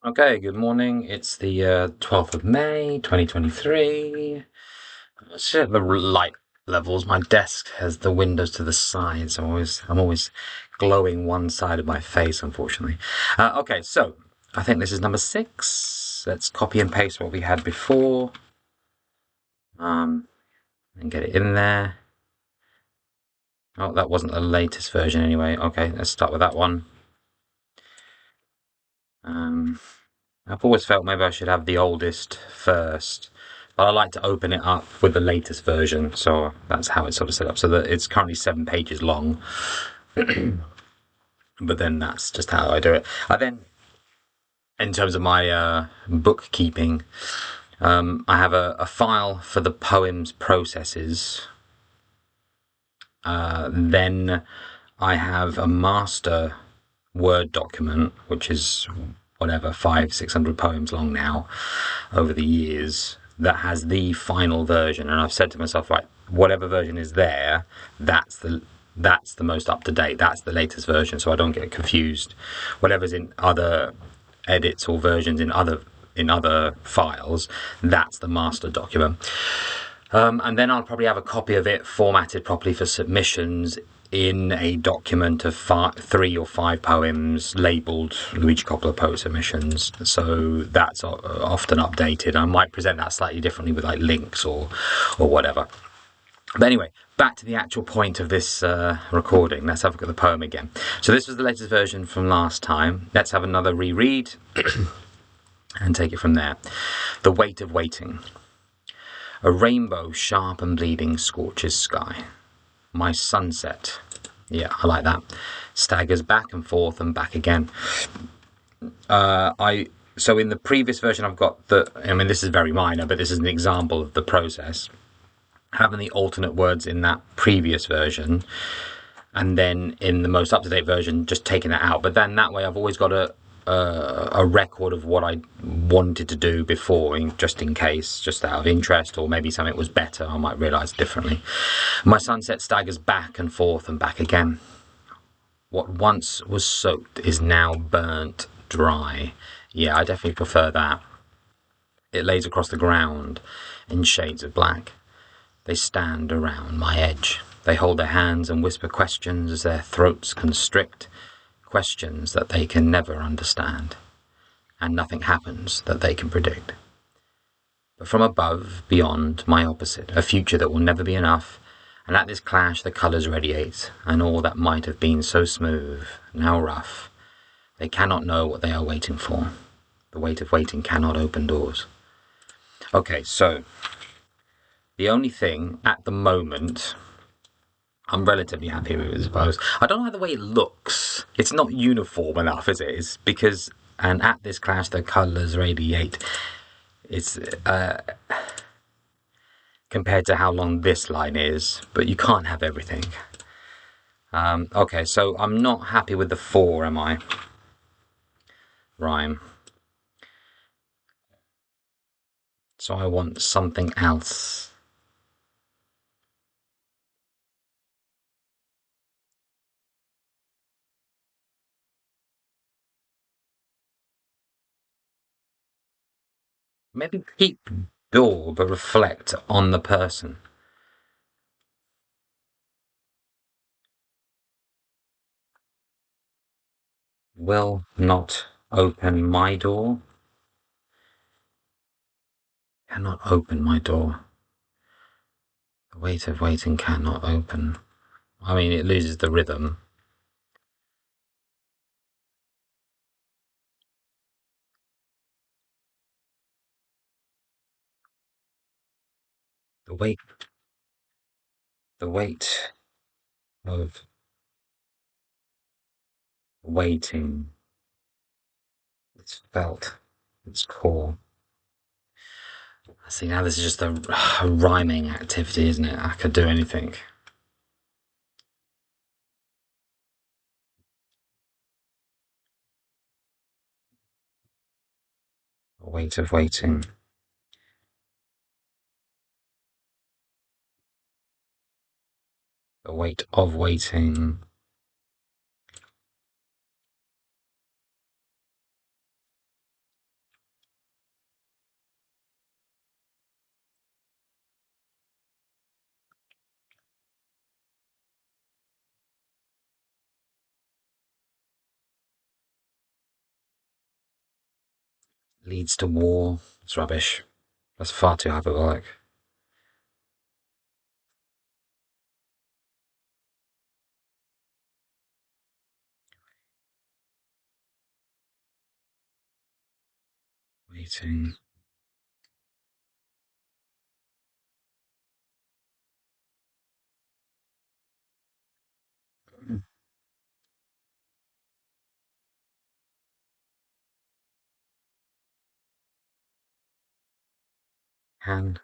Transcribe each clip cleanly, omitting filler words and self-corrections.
Okay, good morning. It's the 12th of May, 2023. Let's check the light levels. My desk has the windows to the sides. I'm always glowing one side of my face, unfortunately. Okay, so I think this is number 6. Let's copy and paste what we had before, um, and get it in there. Oh, that wasn't the latest version anyway. Okay, let's start with that one. Um, I've always felt maybe I should have the oldest first, but I like to open it up with the latest version, so that's how it's sort of set up. So that it's currently 7 pages long, but then that's just how I do it. I then, in terms of my bookkeeping, I have a file for the poems processes. Then I have a master Word document, which is whatever 500-600 poems long now over the years, that has the final version. And I've said to myself, right, whatever version is there, that's the most up to date. That's the latest version, so I don't get confused. Whatever's in other edits or versions in other files, that's the master document. And then I'll probably have a copy of it formatted properly for submissions in a document of 3 or 5 poems labelled Luigi Coppola poet submissions. So that's often updated. I might present that slightly differently with like links or whatever. But anyway, back to the actual point of this recording. Let's have a look at the poem again. So this was the latest version from last time. Let's have another reread and take it from there. The Weight of Waiting. A rainbow sharp and bleeding scorches sky. My sunset, yeah, I like that, staggers back and forth and back again. So in the previous version I've got this is very minor, but this is an example of the process. Having the alternate words in that previous version, and then in the most up-to-date version just taking that out. But then that way I've always got a record of what I wanted to do before, just in case, just out of interest, or maybe something was better, I might realise differently. My sunset staggers back and forth and back again. What once was soaked is now burnt dry. Yeah, I definitely prefer that. It lays across the ground in shades of black. They stand around my edge. They hold their hands and whisper questions as their throats constrict, questions that they can never understand, and nothing happens that they can predict. But from above, beyond, my opposite, a future that will never be enough, and at this clash the colours radiate, and all that might have been so smooth, now rough. They cannot know what they are waiting for. The weight of waiting cannot open doors. Okay, so the only thing at the moment I'm relatively happy with it, I suppose. I don't like the way it looks. It's not uniform enough, is it? It's because, and at this clash the colours radiate. It's compared to how long this line is, but you can't have everything. Okay, so I'm not happy with the 4, am I? Rhyme. So I want something else. Maybe keep door, but reflect on the person. Will not open my door. Cannot open my door. The weight of waiting cannot open. I mean, it loses the rhythm. The weight, the weight of waiting. It's felt. It's core. See, now this is just a rhyming activity, isn't it? I could do anything. The weight of waiting. The weight of waiting. Leads to war. It's rubbish. That's far too hyperbolic. Waiting. Can.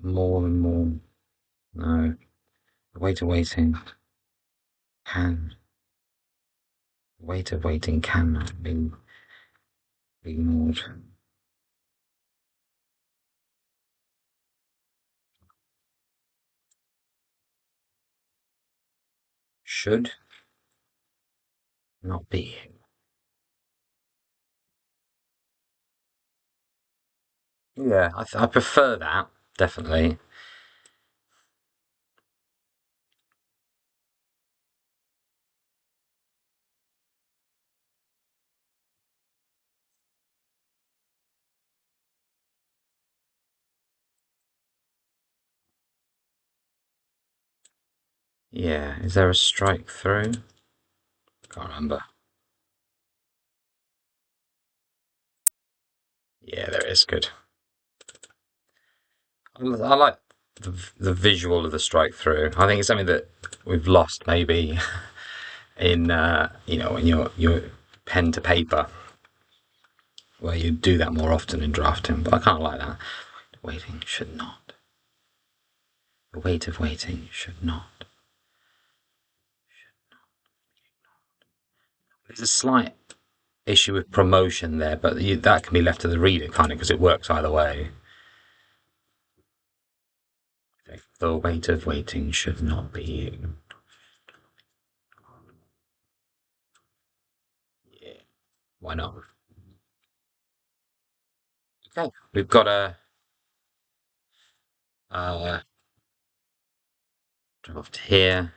More and more. No. The weight of waiting. Can. The weight of waiting cannot be ignored. Should not be. Yeah, I prefer that, definitely. Yeah, is there a strike through? Can't remember. Yeah, there is. Good. I like the visual of the strike through. I think it's something that we've lost maybe in when you're pen to paper, where you do that more often in drafting. But I kind of like that. Waiting should not. The weight of waiting should not. There's a slight issue with promotion there, but that can be left to the reader, kind of, because it works either way. The weight of waiting should not be. Yeah, why not? Okay, we've got a draft here.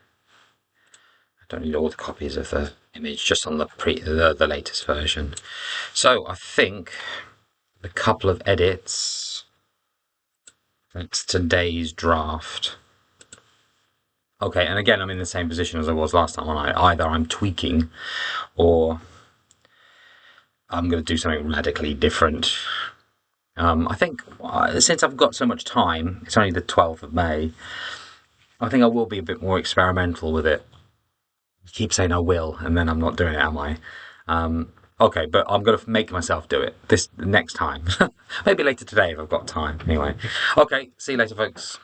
I don't need all the copies of the image, just on the latest version. So I think a couple of edits. That's today's draft. Okay, and again, I'm in the same position as I was last time. Either I'm tweaking, or I'm going to do something radically different. I think since I've got so much time, it's only the 12th of May. I think I will be a bit more experimental with it. I keep saying I will, and then I'm not doing it, am I? Okay, but I'm going to make myself do it this next time. Maybe later today if I've got time. Anyway, okay, see you later, folks.